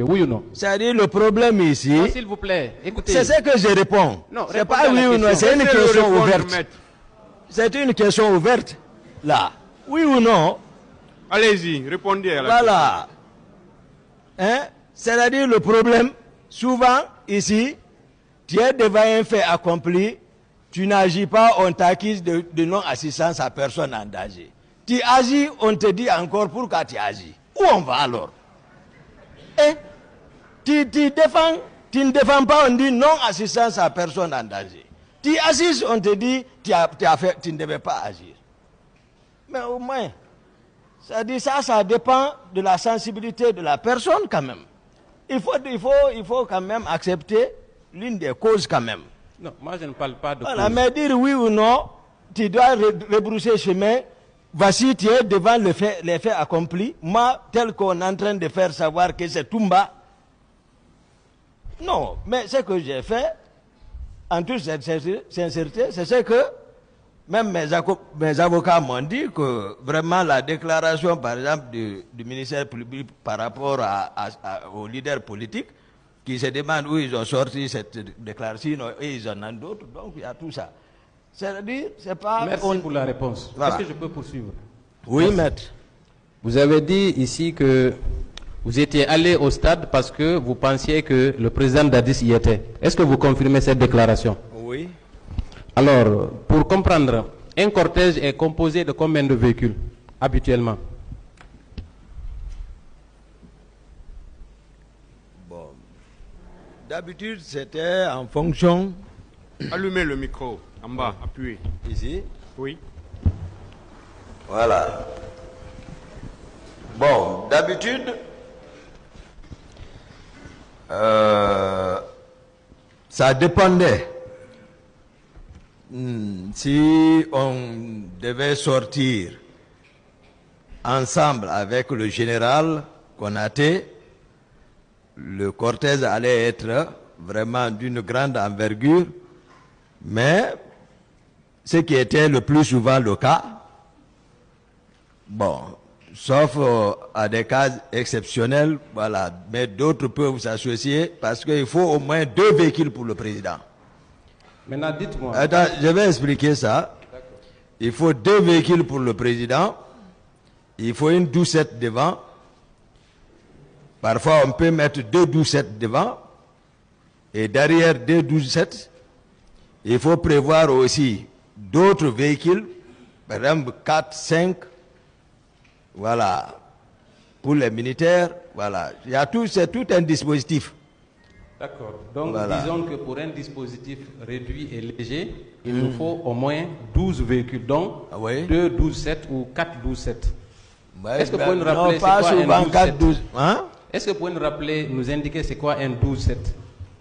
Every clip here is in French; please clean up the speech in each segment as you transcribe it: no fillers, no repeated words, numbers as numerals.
Oui ou non? C'est-à-dire le problème ici... S'il vous plaît, écoutez. C'est ce que je réponds. Non, c'est pas oui ou non, c'est une question ouverte. C'est une question ouverte, là. Oui ou non? Allez-y, répondez à la voilà. Hein? C'est-à-dire le problème, souvent, ici, tu es devant un fait accompli, tu n'agis pas, on t'accuse de non-assistance à personne en danger. Tu agis, on te dit encore pourquoi tu agis. Où on va alors? Hein? Tu ne défends pas, on dit non-assistance à personne en danger. Tu assistes, on te dit tu ne devais pas agir. Mais au moins, ça dépend de la sensibilité de la personne quand même. Il faut quand même accepter l'une des causes quand même. Non, moi je ne parle pas de voilà, cause. mais dire oui ou non, tu dois rebrousser chemin. Voici, tu es devant les faits accomplis. Moi, tel qu'on est en train de faire savoir que c'est Toumba. Non, mais ce que j'ai fait, en toute sincérité, c'est ce que même mes avocats m'ont dit, que vraiment la déclaration, par exemple, du ministère public par rapport aux leaders politiques, qui se demandent où ils ont sorti cette déclaration, et ils en ont d'autres, donc il y a tout ça. C'est-à-dire, c'est pas... Merci pour la réponse. Voilà. Est-ce que je peux poursuivre? Oui, merci. maître. Vous avez dit ici que vous étiez allé au stade parce que vous pensiez que le président Dadis y était. Est-ce que vous confirmez cette déclaration? Oui. Alors, pour comprendre, un cortège est composé de combien de véhicules, habituellement? Bon. D'habitude, c'était en fonction... Allumez le micro, en bas, appuyez. Ici? Oui. Voilà. Bon, d'habitude, ça dépendait. Si on devait sortir ensemble avec le général Konaté, le cortège allait être vraiment d'une grande envergure, mais ce qui était le plus souvent le cas, bon, sauf à des cas exceptionnels, voilà, mais d'autres peuvent s'associer parce qu'il faut au moins 2 véhicules pour le président. Maintenant, dites-moi. Attends, je vais expliquer ça. Il faut 2 véhicules pour le président. Il faut une doucette devant. Parfois, on peut mettre 2 doucettes devant. Et derrière 2 doucettes, il faut prévoir aussi d'autres véhicules. Par exemple, 4, 5. Voilà. Pour les militaires, voilà. C'est tout un dispositif. D'accord. Donc, voilà. Disons que pour un dispositif réduit et léger, il nous faut au moins 12 véhicules, donc 2 12-7 ou 4 12-7. Est-ce que vous pouvez nous rappeler c'est quoi un 12-7 hein? Est-ce que vous pouvez nous rappeler, nous indiquer c'est quoi un 12-7?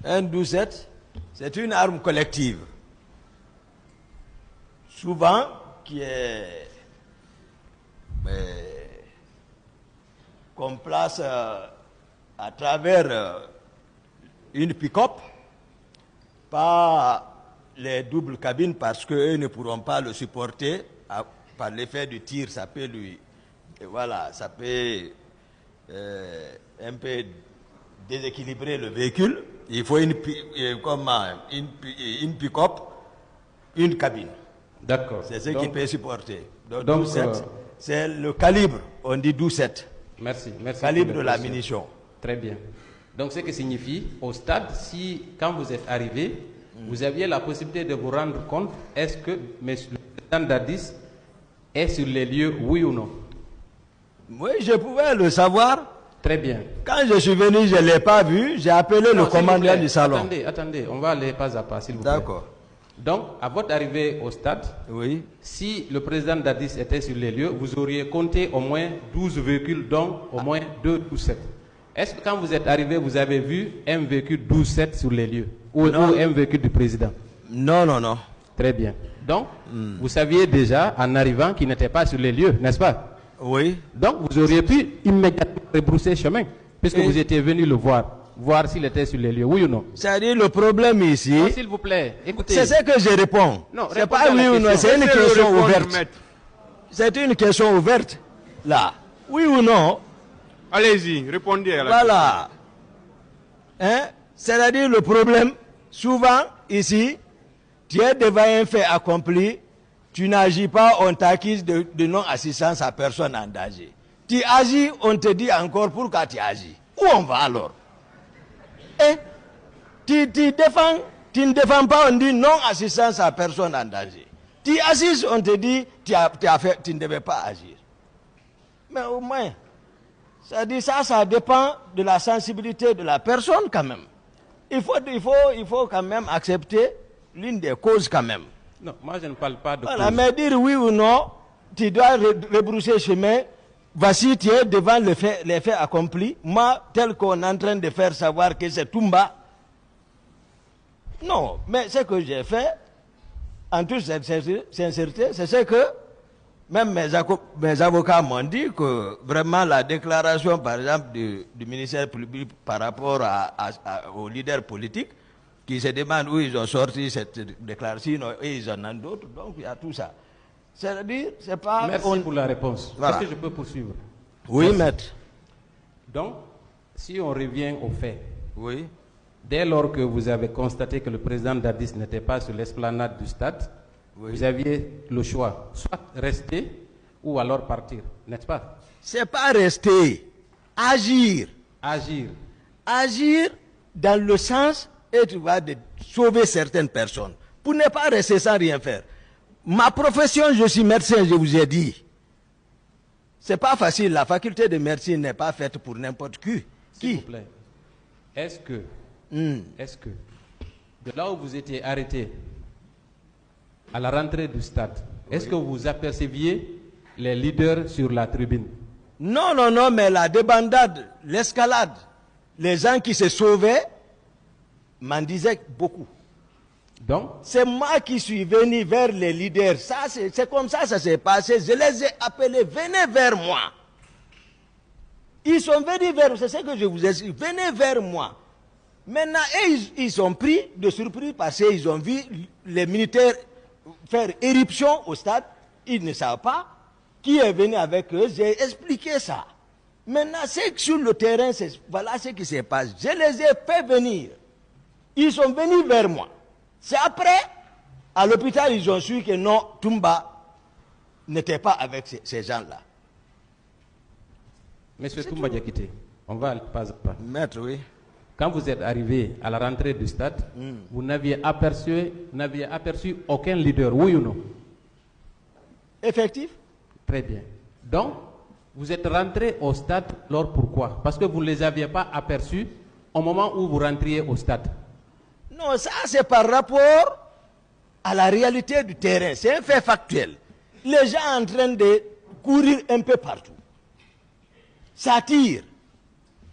Un 12-7, c'est une arme collective. Souvent, qui est qu'on place à travers une pick-up, pas les doubles cabines parce qu'eux ne pourront pas le supporter par l'effet du tir, ça peut voilà, ça peut un peu déséquilibrer le véhicule. Il faut une pick-up, une cabine. D'accord. C'est ce qui peut supporter. Donc c'est le calibre, on dit 12-7. Merci. Calibre de la munition. Très bien. Donc, ce qui signifie, au stade, si, quand vous êtes arrivé, vous aviez la possibilité de vous rendre compte, est-ce que le président Dadis est sur les lieux, oui ou non? Oui, je pouvais le savoir. Très bien. Quand je suis venu, je ne l'ai pas vu, j'ai appelé le commandant du salon. Attendez, on va aller pas à pas, s'il vous plaît. D'accord. Donc, à votre arrivée au stade, oui, si le président Dadis était sur les lieux, vous auriez compté au moins 12 véhicules, donc au moins 2 12-7. Est-ce que quand vous êtes arrivé, vous avez vu un véhicule 12-7 sur les lieux ou un véhicule du président? Non, non, non. Très bien. Donc, vous saviez déjà, en arrivant, qu'il n'était pas sur les lieux, n'est-ce pas? Oui. Donc, vous auriez pu immédiatement rebrousser chemin, puisque vous étiez venu le voir s'il était sur les lieux, oui ou non? C'est-à-dire le problème ici... S'il vous plaît, écoutez. C'est ce que je réponds. Non, c'est pas oui ou non, c'est une question ouverte. C'est une question ouverte, là. Oui ou non? Allez-y, répondez à la question. Hein? C'est-à-dire le problème, souvent, ici, tu es devant un fait accompli, tu n'agis pas, on t'accuse de non-assistance à personne en danger. Tu agis, on te dit encore pourquoi tu agis. Où on va alors? Et tu ne défends pas, on dit non-assistance à personne en danger. Tu assistes, on te dit tu ne devais pas agir. Mais au moins, ça dit ça dépend de la sensibilité de la personne quand même. Il faut quand même accepter l'une des causes quand même. Non, moi je ne parle pas de Voilà, cause. mais dire oui ou non, tu dois rebrousser chemin. Voici, tu es devant les faits accomplis. Moi, tel qu'on est en train de faire savoir que c'est Toumba. Non, mais ce que j'ai fait, en toute sincérité, c'est ce que même mes avocats m'ont dit, que vraiment la déclaration, par exemple, du ministère public par rapport aux leaders politiques, qui se demandent où ils ont sorti cette déclaration, et ils en ont d'autres, donc il y a tout ça. C'est-à-dire, c'est pas... Merci pour la réponse. Voilà. Est-ce que je peux poursuivre? Oui, Merci. maître. Donc, si on revient aux faits, Oui. dès lors que vous avez constaté que le président Dadis n'était pas sur l'esplanade du stade, Oui. vous aviez le choix, soit rester ou alors partir, n'est-ce pas? C'est pas rester, agir. Agir. Agir dans le sens, et tu vois, de sauver certaines personnes. Pour ne pas rester sans rien faire. Ma profession, je suis médecin, je vous ai dit. C'est pas facile, la faculté de médecine n'est pas faite pour n'importe qui. S'il vous plaît, est-ce que, de là où vous étiez arrêté, à la rentrée du stade, est-ce que vous aperceviez les leaders sur la tribune? Non, non, non, mais la débandade, l'escalade, les gens qui se sauvaient m'en disaient beaucoup. Donc, C'est moi qui suis venu vers les leaders. Ça, c'est comme ça s'est passé. Je les ai appelés, venez vers moi. Ils sont venus vers moi, c'est ce que je vous ai dit, venez vers moi. Maintenant, ils sont pris de surprise parce qu'ils ont vu les militaires faire éruption au stade. Ils ne savent pas qui est venu avec eux. J'ai expliqué ça. Maintenant, c'est que sur le terrain, voilà ce qui se passe. Je les ai fait venir. Ils sont venus vers moi. C'est après, à l'hôpital, ils ont su que non, Toumba n'était pas avec ces gens-là. Monsieur Toumba Diakité, on va pas à pas. Maître, oui. Quand vous êtes arrivé à la rentrée du stade, vous n'aviez aperçu aucun leader, oui ou non? Effectif? Très bien. Donc, vous êtes rentré au stade, alors pourquoi? Parce que vous ne les aviez pas aperçus au moment où vous rentriez au stade. Non, ça c'est par rapport à la réalité du terrain. C'est un fait factuel. Les gens en train de courir un peu partout. Ça tire.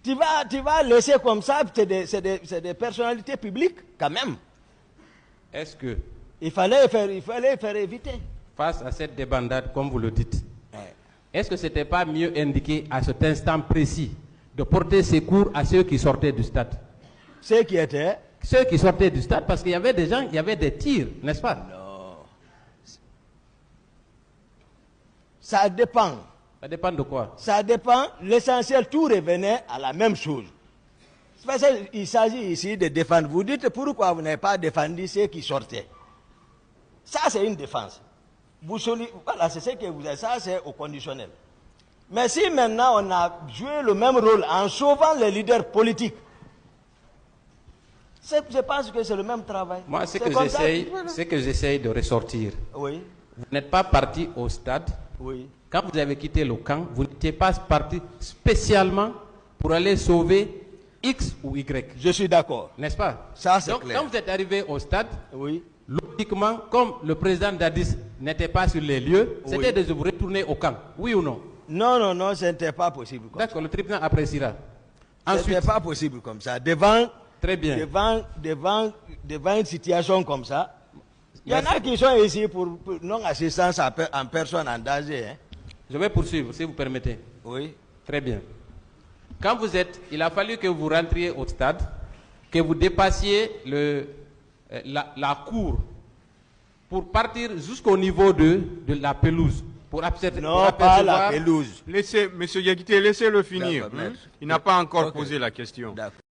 Tu vas laisser comme ça, c'est des personnalités publiques quand même. Est-ce que, Il fallait faire éviter. face à cette débandade, comme vous le dites, est-ce que ce n'était pas mieux indiqué à cet instant précis de porter secours à ceux qui sortaient du stade? Ceux qui étaient... Ceux qui sortaient du stade, parce qu'il y avait des gens, il y avait des tirs, n'est-ce pas? Non. Ça dépend. Ça dépend de quoi? Ça dépend. L'essentiel, tout revenait à la même chose. C'est parce qu'il s'agit ici de défendre. Vous dites pourquoi vous n'avez pas défendu ceux qui sortaient. Ça, c'est une défense. Voilà, c'est ce que vous avez. Ça, c'est au conditionnel. Mais si maintenant on a joué le même rôle en sauvant les leaders politiques, je pense que c'est le même travail. Moi, ce que j'essaye de ressortir, Oui, vous n'êtes pas parti au stade. oui. Quand vous avez quitté le camp, vous n'étiez pas parti spécialement pour aller sauver X ou Y. Je suis d'accord. N'est-ce pas? Ça, c'est Donc, clair. quand vous êtes arrivé au stade, Oui. logiquement, comme le président Dadis n'était pas sur les lieux, c'était de vous retourner au camp. Oui ou non? Non, non, non, ce n'était pas possible comme ça. D'accord, le tribunal appréciera. Ce Ensuite, n'était pas possible comme ça. Devant très bien. devant une situation comme ça, il y en a qui sont ici pour non-assistance en personne en danger. Hein. Je vais poursuivre, si vous permettez. Oui. Très bien. Quand vous êtes, il a fallu que vous rentriez au stade, que vous dépassiez la cour pour partir jusqu'au niveau de la pelouse. Pour Non, pas la pelouse. Laissez, monsieur Diakité, laissez-le finir. D'accord, maître. Il n'a pas encore Ok. posé la question. D'accord.